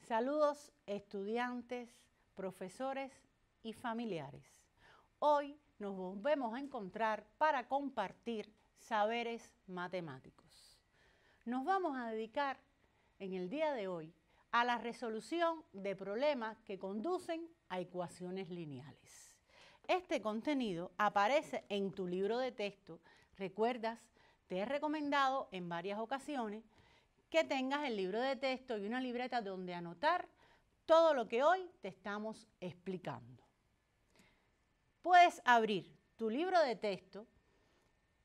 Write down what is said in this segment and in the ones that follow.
Saludos estudiantes, profesores y familiares. Hoy nos volvemos a encontrar para compartir saberes matemáticos. Nos vamos a dedicar en el día de hoy a la resolución de problemas que conducen a ecuaciones lineales. Este contenido aparece en tu libro de texto. Recuerdas, te he recomendado en varias ocasiones que tengas el libro de texto y una libreta donde anotar todo lo que hoy te estamos explicando. Puedes abrir tu libro de texto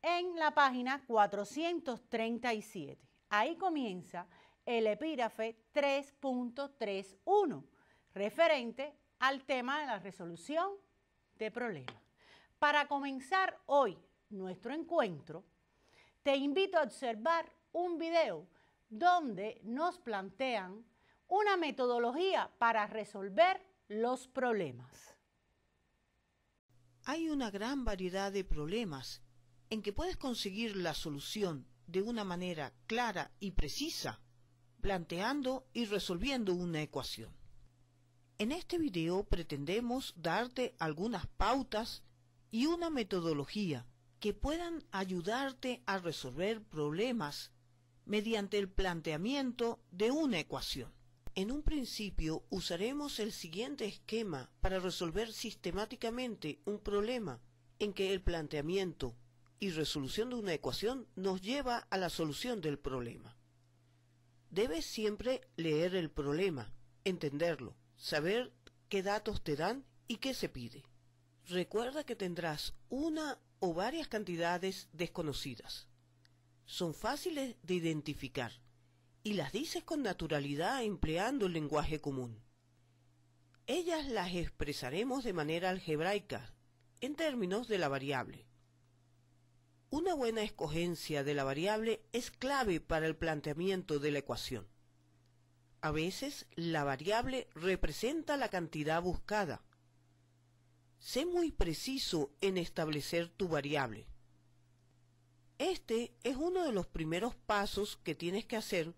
en la página 437. Ahí comienza el epígrafe 3.31, referente al tema de la resolución de problemas. Para comenzar hoy nuestro encuentro, te invito a observar un video donde nos plantean una metodología para resolver los problemas. Hay una gran variedad de problemas en que puedes conseguir la solución de una manera clara y precisa, planteando y resolviendo una ecuación. En este video pretendemos darte algunas pautas y una metodología que puedan ayudarte a resolver problemas mediante el planteamiento de una ecuación. En un principio usaremos el siguiente esquema para resolver sistemáticamente un problema en que el planteamiento y resolución de una ecuación nos lleva a la solución del problema. Debes siempre leer el problema, entenderlo, saber qué datos te dan y qué se pide. Recuerda que tendrás una o varias cantidades desconocidas. Son fáciles de identificar y las dices con naturalidad empleando el lenguaje común. Ellas las expresaremos de manera algebraica en términos de la variable. Una buena escogencia de la variable es clave para el planteamiento de la ecuación. A veces la variable representa la cantidad buscada. Sé muy preciso en establecer tu variable. Este es uno de los primeros pasos que tienes que hacer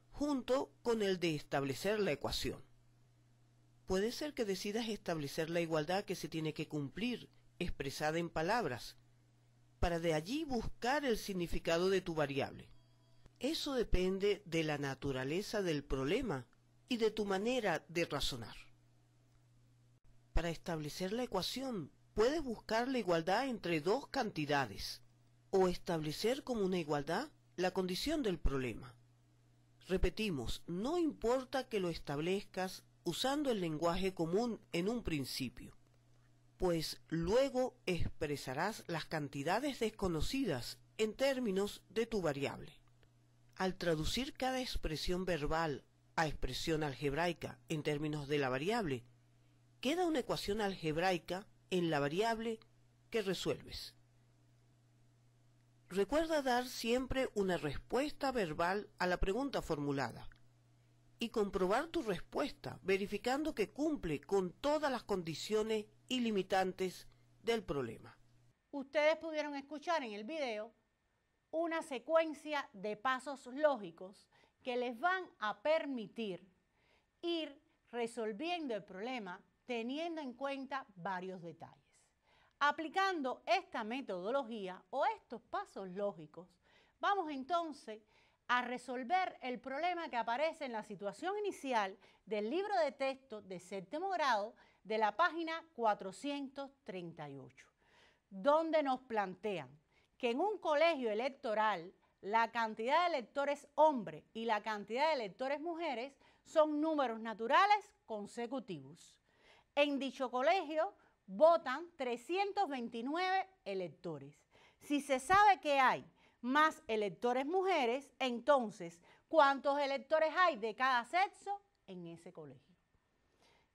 junto con el de establecer la ecuación. Puede ser que decidas establecer la igualdad que se tiene que cumplir, expresada en palabras, para de allí buscar el significado de tu variable. Eso depende de la naturaleza del problema y de tu manera de razonar. Para establecer la ecuación, puedes buscar la igualdad entre dos cantidades, o establecer como una igualdad la condición del problema. Repetimos, no importa que lo establezcas usando el lenguaje común en un principio, pues luego expresarás las cantidades desconocidas en términos de tu variable. Al traducir cada expresión verbal a expresión algebraica en términos de la variable, queda una ecuación algebraica en la variable que resuelves. Recuerda dar siempre una respuesta verbal a la pregunta formulada y comprobar tu respuesta verificando que cumple con todas las condiciones y limitantes del problema. Ustedes pudieron escuchar en el video una secuencia de pasos lógicos que les van a permitir ir resolviendo el problema teniendo en cuenta varios detalles. Aplicando esta metodología o estos pasos lógicos, vamos entonces a resolver el problema que aparece en la situación inicial del libro de texto de séptimo grado de la página 438, donde nos plantean que en un colegio electoral la cantidad de electores hombres y la cantidad de electores mujeres son números naturales consecutivos. En dicho colegio votan 329 electores. Si se sabe que hay más electores mujeres, entonces, ¿cuántos electores hay de cada sexo en ese colegio?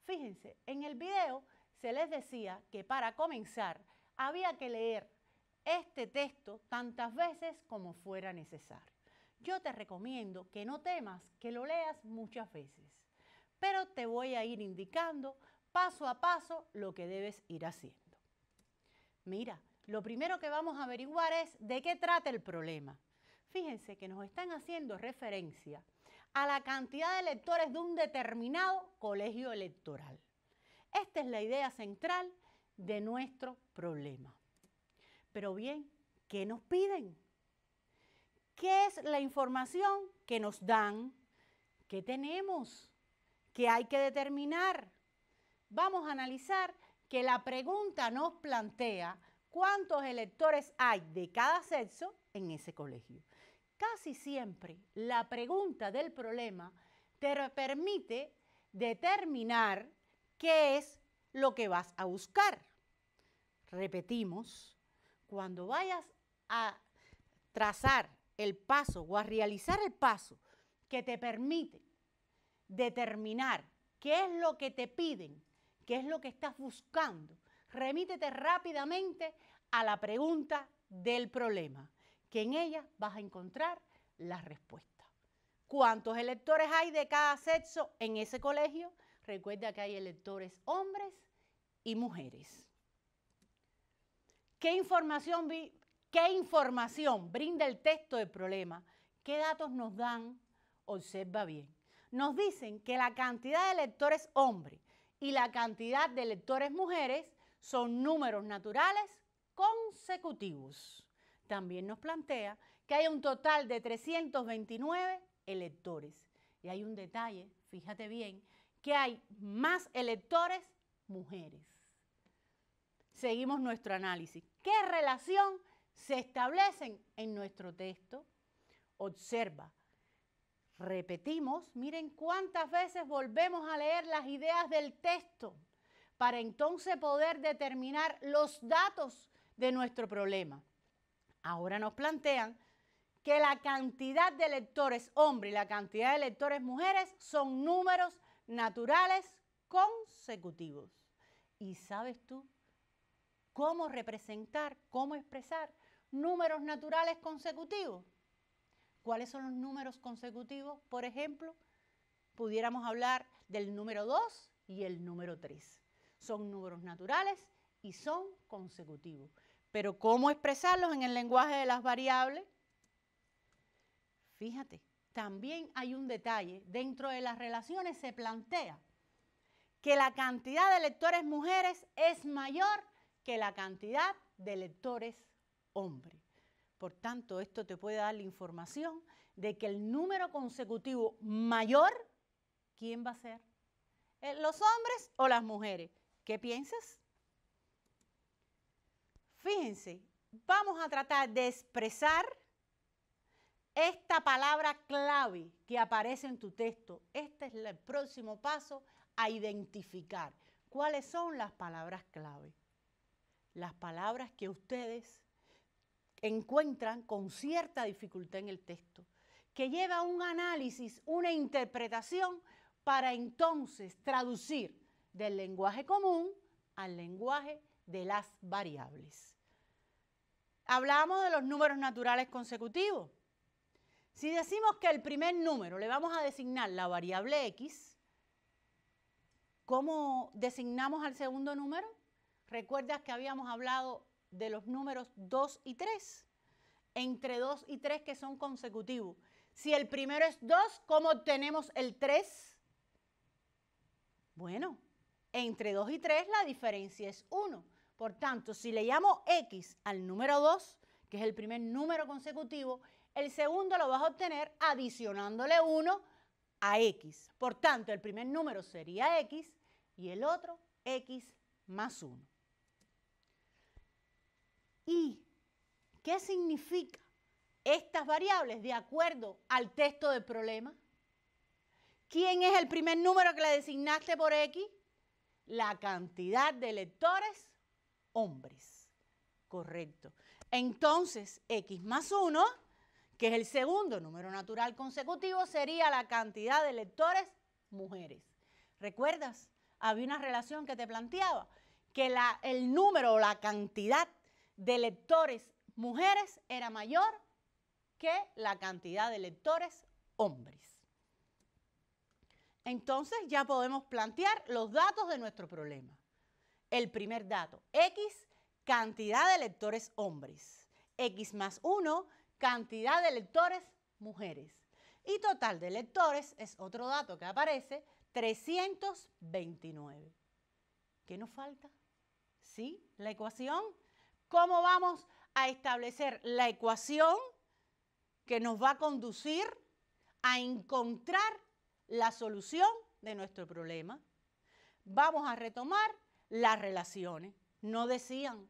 Fíjense, en el video se les decía que para comenzar había que leer este texto tantas veces como fuera necesario. Yo te recomiendo que no temas que lo leas muchas veces, pero te voy a ir indicando paso a paso lo que debes ir haciendo. Mira, lo primero que vamos a averiguar es de qué trata el problema. Fíjense que nos están haciendo referencia a la cantidad de electores de un determinado colegio electoral. Esta es la idea central de nuestro problema. Pero bien, ¿qué nos piden? ¿Qué es la información que nos dan? ¿Qué tenemos? ¿Qué hay que determinar? Vamos a analizar que la pregunta nos plantea cuántos electores hay de cada sexo en ese colegio. Casi siempre la pregunta del problema te permite determinar qué es lo que vas a buscar. Repetimos, cuando vayas a trazar el paso o a realizar el paso que te permite determinar qué es lo que te piden, qué es lo que estás buscando, remítete rápidamente a la pregunta del problema, que en ella vas a encontrar la respuesta. ¿Cuántos electores hay de cada sexo en ese colegio? Recuerda que hay electores hombres y mujeres. ¿Qué información brinda el texto del problema? ¿Qué datos nos dan? Observa bien. Nos dicen que la cantidad de electores hombres y la cantidad de electores mujeres son números naturales consecutivos. También nos plantea que hay un total de 329 electores. Y hay un detalle, fíjate bien, que hay más electores mujeres. Seguimos nuestro análisis. ¿Qué relación se establecen en nuestro texto? Observa. Repetimos, miren cuántas veces volvemos a leer las ideas del texto para entonces poder determinar los datos de nuestro problema. Ahora nos plantean que la cantidad de electores hombres y la cantidad de electores mujeres son números naturales consecutivos. ¿Y sabes tú cómo representar, cómo expresar números naturales consecutivos? ¿Cuáles son los números consecutivos? Por ejemplo, pudiéramos hablar del número 2 y el número 3. Son números naturales y son consecutivos. Pero ¿cómo expresarlos en el lenguaje de las variables? Fíjate, también hay un detalle. Dentro de las relaciones se plantea que la cantidad de electores mujeres es mayor que la cantidad de electores hombres. Por tanto, esto te puede dar la información de que el número consecutivo mayor, ¿quién va a ser? ¿Los hombres o las mujeres? ¿Qué piensas? Fíjense, vamos a tratar de expresar esta palabra clave que aparece en tu texto. Este es el próximo paso a identificar. ¿Cuáles son las palabras clave? Las palabras que ustedes encuentran con cierta dificultad en el texto, que lleva un análisis, una interpretación para entonces traducir del lenguaje común al lenguaje de las variables. Hablamos de los números naturales consecutivos. Si decimos que el primer número le vamos a designar la variable x, ¿cómo designamos al segundo número? ¿Recuerdas que habíamos hablado de los números 2 y 3? Entre 2 y 3 que son consecutivos. Si el primero es 2, ¿cómo obtenemos el 3? Bueno, entre 2 y 3 la diferencia es 1. Por tanto, si le llamo x al número 2, que es el primer número consecutivo, el segundo lo vas a obtener adicionándole 1 a x. Por tanto, el primer número sería x y el otro x más 1. ¿Y qué significa estas variables de acuerdo al texto del problema? ¿Quién es el primer número que le designaste por x? La cantidad de electores hombres. Correcto. Entonces, x más 1, que es el segundo número natural consecutivo, sería la cantidad de electores mujeres. ¿Recuerdas? Había una relación que te planteaba, que el número o la cantidad de electores mujeres era mayor que la cantidad de electores hombres. Entonces ya podemos plantear los datos de nuestro problema. El primer dato, x, cantidad de electores hombres. X más 1, cantidad de electores mujeres. Y total de lectores es otro dato que aparece, 329. ¿Qué nos falta? ¿Sí? La ecuación. ¿Cómo vamos a establecer la ecuación que nos va a conducir a encontrar la solución de nuestro problema? Vamos a retomar las relaciones. ¿No decían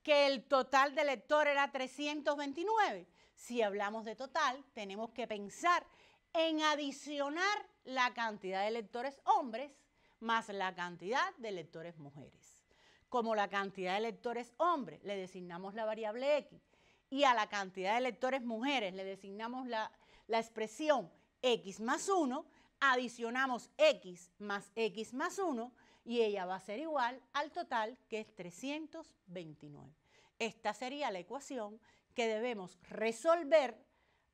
que el total de lectores era 329? Si hablamos de total, tenemos que pensar en adicionar la cantidad de lectores hombres más la cantidad de lectores mujeres. Como la cantidad de lectores hombres le designamos la variable X y a la cantidad de lectores mujeres le designamos la expresión X más 1, adicionamos X más 1 y ella va a ser igual al total, que es 329. Esta sería la ecuación que debemos resolver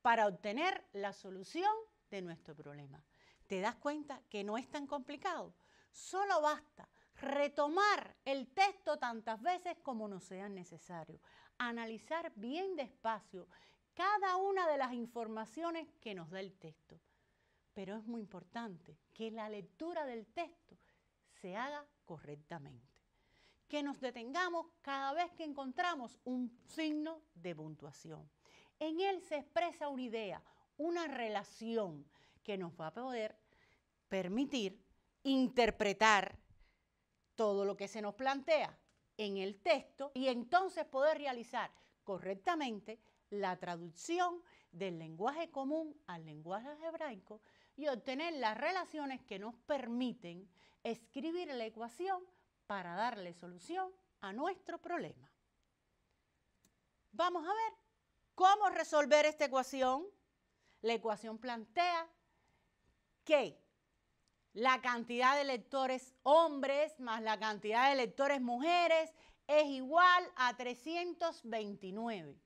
para obtener la solución de nuestro problema. ¿Te das cuenta que no es tan complicado? Solo basta retomar el texto tantas veces como nos sea necesario, analizar bien despacio cada una de las informaciones que nos da el texto. Pero es muy importante que la lectura del texto se haga correctamente, que nos detengamos cada vez que encontramos un signo de puntuación. En él se expresa una idea, una relación que nos va a poder permitir interpretar todo lo que se nos plantea en el texto y entonces poder realizar correctamente la traducción del lenguaje común al lenguaje algebraico y obtener las relaciones que nos permiten escribir la ecuación para darle solución a nuestro problema. Vamos a ver cómo resolver esta ecuación. La ecuación plantea que la cantidad de lectores hombres más la cantidad de lectores mujeres es igual a 329.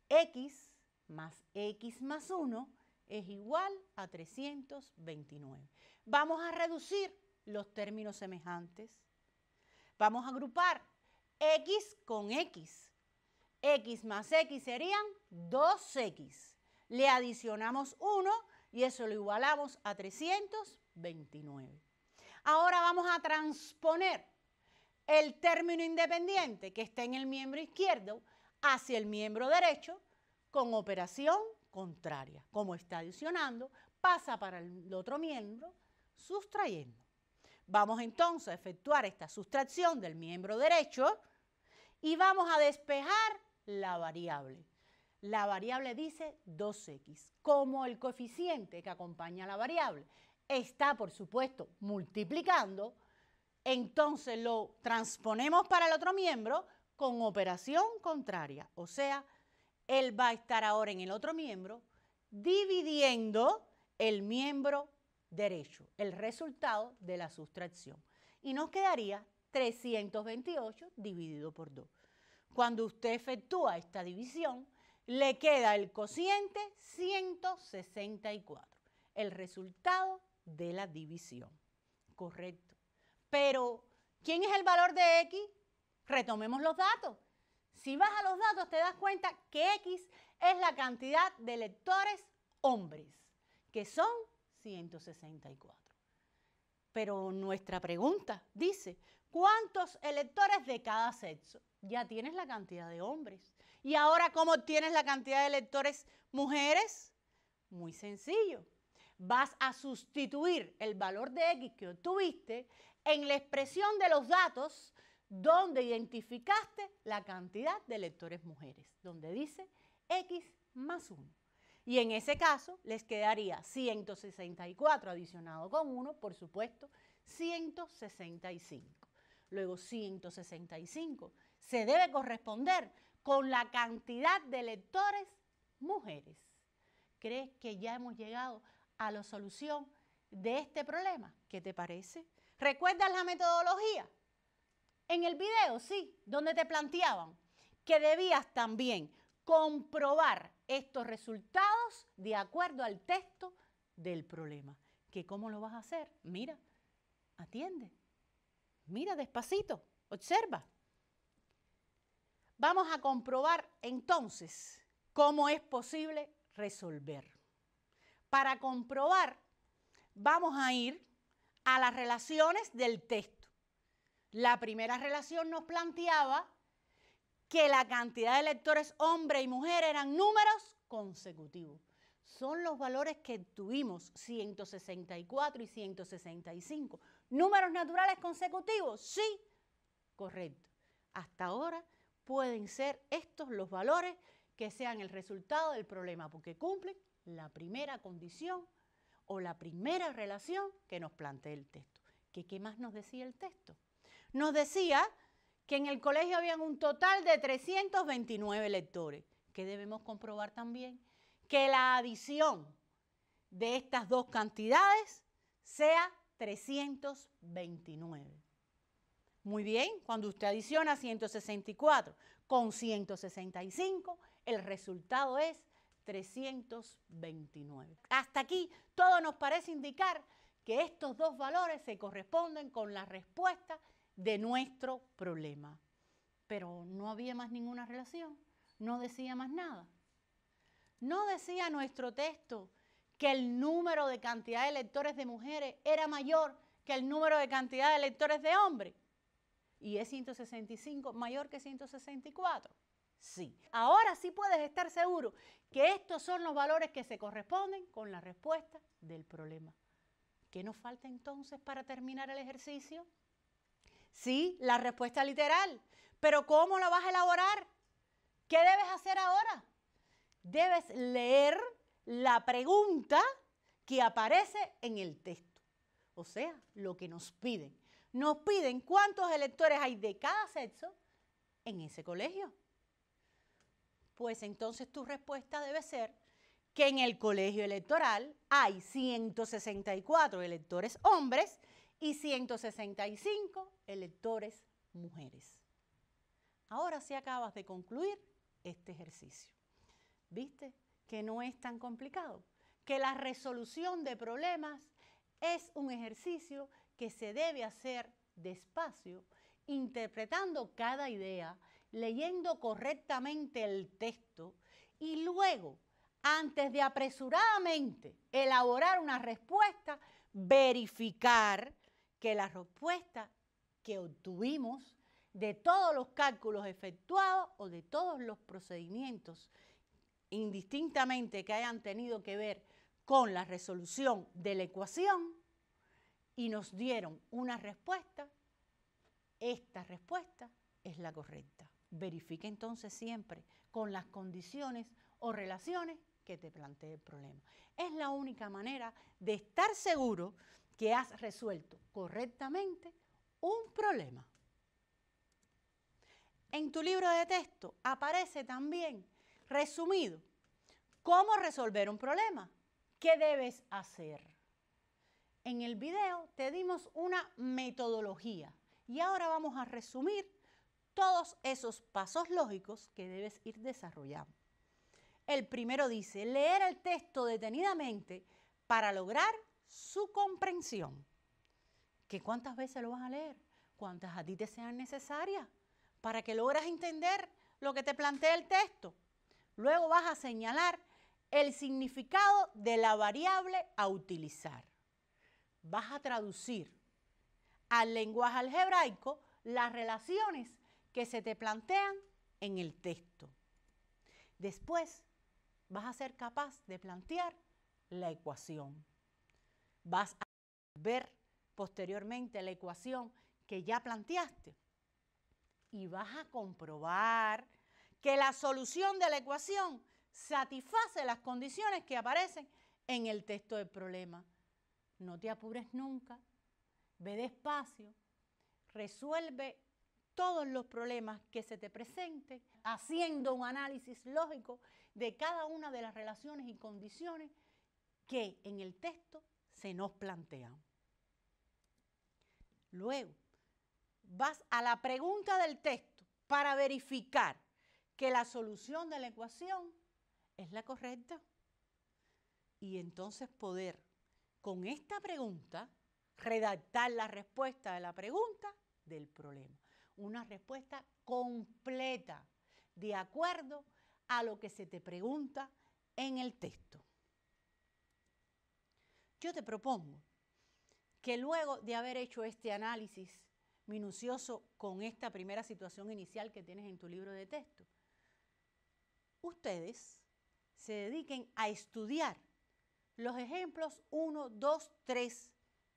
X más X más 1 es igual a 329. Vamos a reducir los términos semejantes. Vamos a agrupar X con X. X más X serían 2X. Le adicionamos 1 y eso lo igualamos a 329. Ahora vamos a transponer el término independiente que está en el miembro izquierdo hacia el miembro derecho con operación contraria. Como está adicionando, pasa para el otro miembro sustrayendo. Vamos entonces a efectuar esta sustracción del miembro derecho y vamos a despejar la variable. La variable dice 2X. Como el coeficiente que acompaña a la variable está, por supuesto, multiplicando, entonces lo transponemos para el otro miembro con operación contraria. O sea, él va a estar ahora en el otro miembro dividiendo el miembro derecho, el resultado de la sustracción. Y nos quedaría 328 dividido por 2. Cuando usted efectúa esta división, le queda el cociente 164, el resultado de la división. Correcto. Pero, ¿quién es el valor de X? Retomemos los datos. Si vas a los datos te das cuenta que X es la cantidad de lectores hombres, que son 164. Pero nuestra pregunta dice, ¿cuántos electores de cada sexo? Ya tienes la cantidad de hombres. ¿Y ahora cómo obtienes la cantidad de electores mujeres? Muy sencillo. Vas a sustituir el valor de X que obtuviste en la expresión de los datos donde identificaste la cantidad de lectores mujeres, donde dice X más 1. Y en ese caso les quedaría 164 adicionado con 1, por supuesto, 165. Luego 165 se debe corresponder con la cantidad de lectores mujeres. ¿Crees que ya hemos llegado a la solución de este problema? ¿Qué te parece? ¿Recuerdas la metodología? En el video, sí, donde te planteaban que debías también comprobar estos resultados de acuerdo al texto del problema. ¿Que cómo lo vas a hacer? Mira, atiende, mira despacito, observa. Vamos a comprobar entonces cómo es posible resolver. Para comprobar, vamos a ir a las relaciones del texto. La primera relación nos planteaba que la cantidad de lectores hombre y mujer eran números consecutivos. Son los valores que tuvimos, 164 y 165. ¿Números naturales consecutivos? Sí, correcto. Hasta ahora pueden ser estos los valores que sean el resultado del problema, porque cumplen la primera condición o la primera relación que nos plantea el texto. ¿Qué más nos decía el texto? Nos decía que en el colegio habían un total de 329 lectores, que debemos comprobar también que la adición de estas dos cantidades sea 329. Muy bien, cuando usted adiciona 164 con 165, el resultado es 329. Hasta aquí todo nos parece indicar que estos dos valores se corresponden con la respuesta de nuestro problema. Pero no había más ninguna relación, no decía más nada. No decía nuestro texto que el número de cantidad de lectores de mujeres era mayor que el número de cantidad de lectores de hombres. ¿Y es 165 mayor que 164? Sí. Ahora sí puedes estar seguro que estos son los valores que se corresponden con la respuesta del problema. ¿Qué nos falta entonces para terminar el ejercicio? Sí, la respuesta literal. Pero ¿cómo la vas a elaborar? ¿Qué debes hacer ahora? Debes leer la pregunta que aparece en el texto. O sea, lo que nos piden. Nos piden cuántos electores hay de cada sexo en ese colegio. Pues entonces tu respuesta debe ser que en el colegio electoral hay 164 electores hombres y 165 electores mujeres. Ahora sí acabas de concluir este ejercicio. ¿Viste que no es tan complicado? Que la resolución de problemas es un ejercicio que se debe hacer despacio, interpretando cada idea, leyendo correctamente el texto y luego, antes de apresuradamente elaborar una respuesta, verificar que la respuesta que obtuvimos de todos los cálculos efectuados o de todos los procedimientos indistintamente que hayan tenido que ver con la resolución de la ecuación y nos dieron una respuesta, esta respuesta es la correcta. Verifica entonces siempre con las condiciones o relaciones que te plantee el problema. Es la única manera de estar seguro que has resuelto correctamente un problema. En tu libro de texto aparece también resumido cómo resolver un problema. ¿Qué debes hacer? En el video te dimos una metodología y ahora vamos a resumir todos esos pasos lógicos que debes ir desarrollando. El primero dice, leer el texto detenidamente para lograr su comprensión. ¿Qué cuántas veces lo vas a leer? ¿Cuántas a ti te sean necesarias para que logres entender lo que te plantea el texto? Luego vas a señalar el significado de la variable a utilizar. Vas a traducir al lenguaje algebraico las relaciones que se te plantean en el texto. Después vas a ser capaz de plantear la ecuación. Vas a ver posteriormente la ecuación que ya planteaste y vas a comprobar que la solución de la ecuación satisface las condiciones que aparecen en el texto del problema. No te apures nunca, ve despacio, resuelve todos los problemas que se te presenten, haciendo un análisis lógico de cada una de las relaciones y condiciones que en el texto se nos plantean. Luego, vas a la pregunta del texto para verificar que la solución de la ecuación es la correcta. Y entonces poder, con esta pregunta, redactar la respuesta de la pregunta del problema. Una respuesta completa, de acuerdo a lo que se te pregunta en el texto. Yo te propongo que luego de haber hecho este análisis minucioso con esta primera situación inicial que tienes en tu libro de texto, ustedes se dediquen a estudiar los ejemplos 1, 2, 3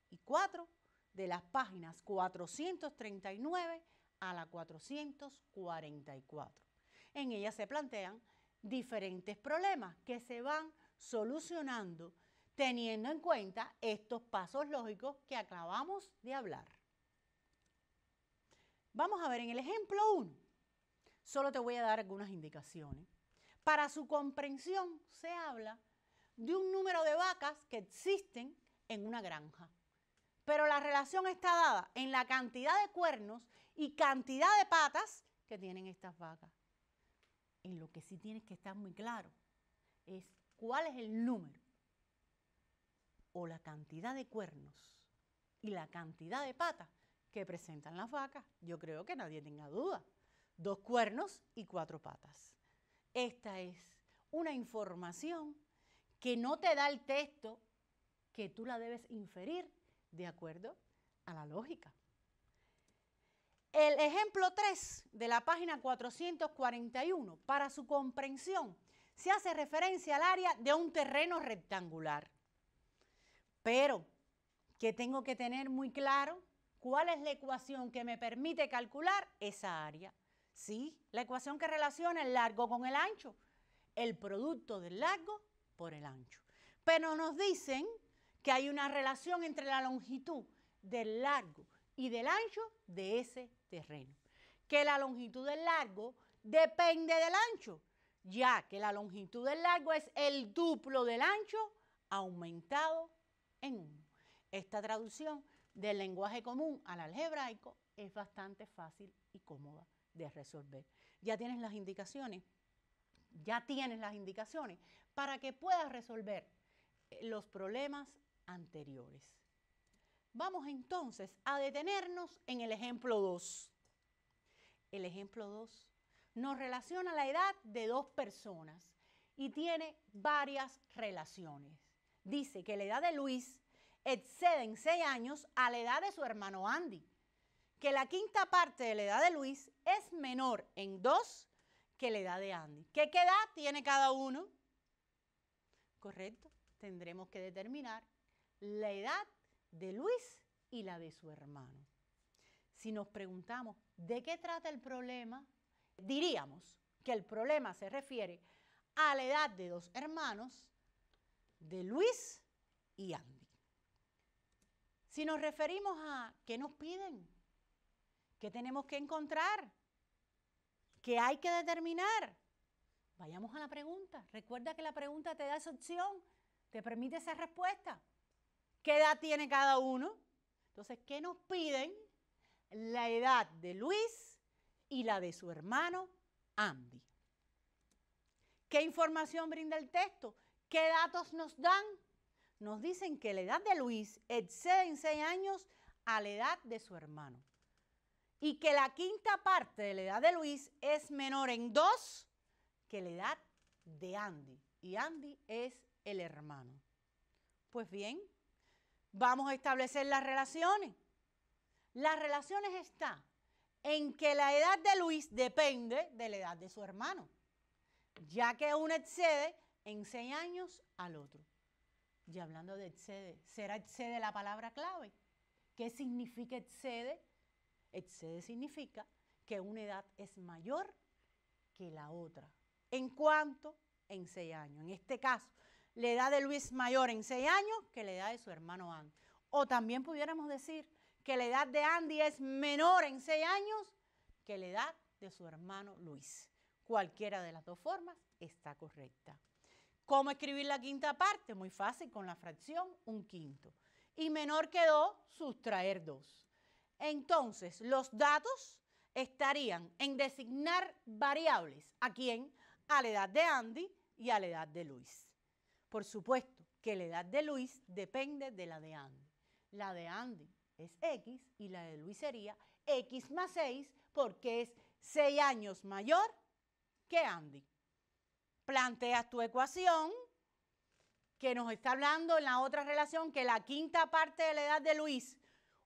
y 4 de las páginas 439 a la 444. En ellas se plantean diferentes problemas que se van solucionando teniendo en cuenta estos pasos lógicos que acabamos de hablar. Vamos a ver en el ejemplo 1. Solo te voy a dar algunas indicaciones. Para su comprensión se habla de un número de vacas que existen en una granja. Pero la relación está dada en la cantidad de cuernos y cantidad de patas que tienen estas vacas. En lo que sí tienes que estar muy claro es cuál es el número o la cantidad de cuernos y la cantidad de patas que presentan las vacas. Yo creo que nadie tenga duda. 2 cuernos y 4 patas. Esta es una información que no te da el texto, que tú la debes inferir de acuerdo a la lógica. El ejemplo 3 de la página 441, para su comprensión, se hace referencia al área de un terreno rectangular. Pero que tengo que tener muy claro cuál es la ecuación que me permite calcular esa área. Sí, la ecuación que relaciona el largo con el ancho, el producto del largo por el ancho. Pero nos dicen que hay una relación entre la longitud del largo y del ancho de ese terreno. Que la longitud del largo depende del ancho, ya que la longitud del largo es el duplo del ancho aumentado en 1. Esta traducción del lenguaje común al algebraico es bastante fácil y cómoda de resolver. Ya tienes las indicaciones para que puedas resolver los problemas anteriores. Vamos entonces a detenernos en el ejemplo 2. El ejemplo 2 nos relaciona la edad de 2 personas y tiene varias relaciones. Dice que la edad de Luis excede en 6 años a la edad de su hermano Andy, que la quinta parte de la edad de Luis es menor en 2 que la edad de Andy. ¿Qué edad tiene cada uno? Correcto, tendremos que determinar la edad de Luis y la de su hermano. Si nos preguntamos de qué trata el problema, diríamos que el problema se refiere a la edad de 2 hermanos, de Luis y Andy. Si nos referimos a qué nos piden, qué tenemos que encontrar, qué hay que determinar, vayamos a la pregunta. Recuerda que la pregunta te da esa opción, te permite esa respuesta. ¿Qué edad tiene cada uno? Entonces, ¿qué nos piden? La edad de Luis y la de su hermano Andy. ¿Qué información brinda el texto? ¿Qué datos nos dan? Nos dicen que la edad de Luis excede en 6 años a la edad de su hermano y que la quinta parte de la edad de Luis es menor en 2 que la edad de Andy, y Andy es el hermano. Pues bien, vamos a establecer las relaciones. Las relaciones están en que la edad de Luis depende de la edad de su hermano, ya que uno excede en 6 años al otro. Y hablando de excede, ¿será excede la palabra clave? ¿Qué significa excede? Excede significa que una edad es mayor que la otra. ¿En cuánto? En 6 años. En este caso, la edad de Luis es mayor en 6 años que la edad de su hermano Andy. O también pudiéramos decir que la edad de Andy es menor en 6 años que la edad de su hermano Luis. Cualquiera de las dos formas está correcta. ¿Cómo escribir la quinta parte? Muy fácil, con la fracción 1/5. Y menor que 2, sustraer 2. Entonces, los datos estarían en designar variables. ¿A quién? A la edad de Andy y a la edad de Luis. Por supuesto que la edad de Luis depende de la de Andy. La de Andy es X y la de Luis sería X más 6 porque es 6 años mayor que Andy. Planteas tu ecuación que nos está hablando en la otra relación que la quinta parte de la edad de Luis,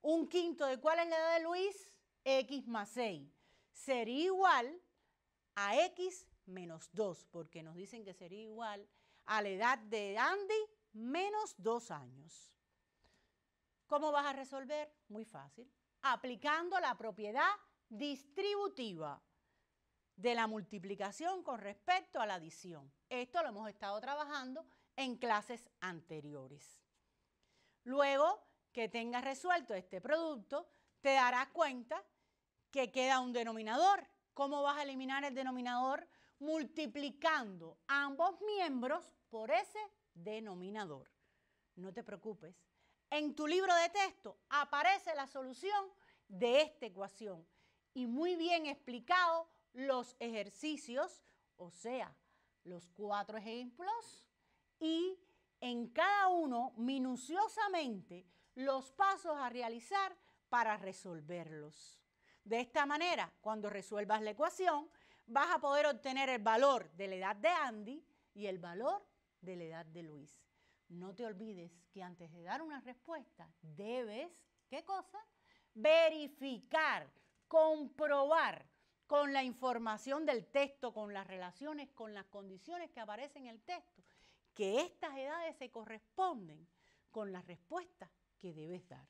un quinto de ¿cuál es la edad de Luis? X más 6. Sería igual a X menos 2, porque nos dicen que sería igual a la edad de Andy menos 2 años. ¿Cómo vas a resolver? Muy fácil. Aplicando la propiedad distributiva de la multiplicación con respecto a la adición. Esto lo hemos estado trabajando en clases anteriores. Luego que tengas resuelto este producto, te darás cuenta que queda un denominador. ¿Cómo vas a eliminar el denominador? Multiplicando ambos miembros por ese denominador. No te preocupes. En tu libro de texto aparece la solución de esta ecuación y muy bien explicado los ejercicios, o sea, los 4 ejemplos y en cada uno minuciosamente los pasos a realizar para resolverlos. De esta manera, cuando resuelvas la ecuación, vas a poder obtener el valor de la edad de Andy y el valor de la edad de Luis. No te olvides que antes de dar una respuesta debes, ¿qué cosa? Verificar, comprobar con la información del texto, con las relaciones, con las condiciones que aparecen en el texto, que estas edades se corresponden con la respuesta que debes dar.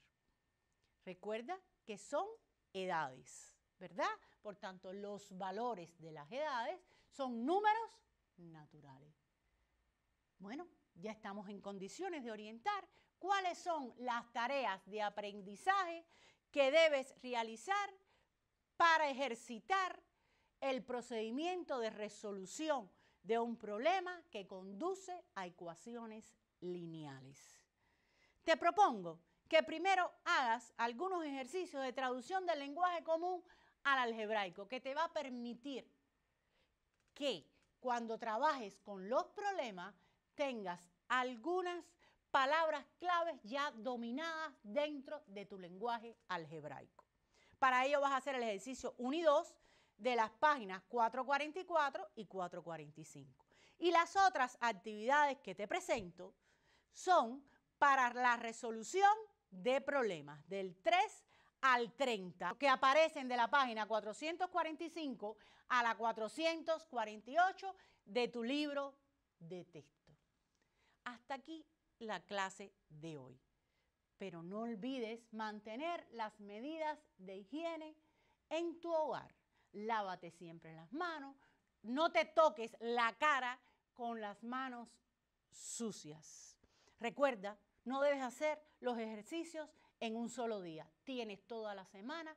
Recuerda que son edades, ¿verdad? Por tanto, los valores de las edades son números naturales. Bueno, ya estamos en condiciones de orientar cuáles son las tareas de aprendizaje que debes realizar para ejercitar el procedimiento de resolución de un problema que conduce a ecuaciones lineales. Te propongo que primero hagas algunos ejercicios de traducción del lenguaje común al algebraico, que te va a permitir que cuando trabajes con los problemas tengas algunas palabras claves ya dominadas dentro de tu lenguaje algebraico. Para ello vas a hacer el ejercicio 1 y 2 de las páginas 444 y 445. Y las otras actividades que te presento son para la resolución de problemas del 3 al 30, que aparecen de la página 445 a la 448 de tu libro de texto. Hasta aquí la clase de hoy. Pero no olvides mantener las medidas de higiene en tu hogar. Lávate siempre las manos, no te toques la cara con las manos sucias. Recuerda, no debes hacer los ejercicios en un solo día. Tienes toda la semana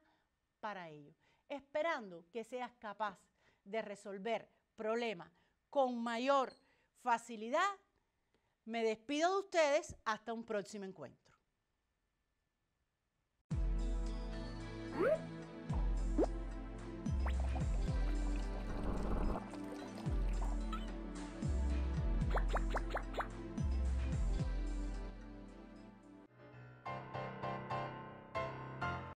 para ello. Esperando que seas capaz de resolver problemas con mayor facilidad, me despido de ustedes hasta un próximo encuentro.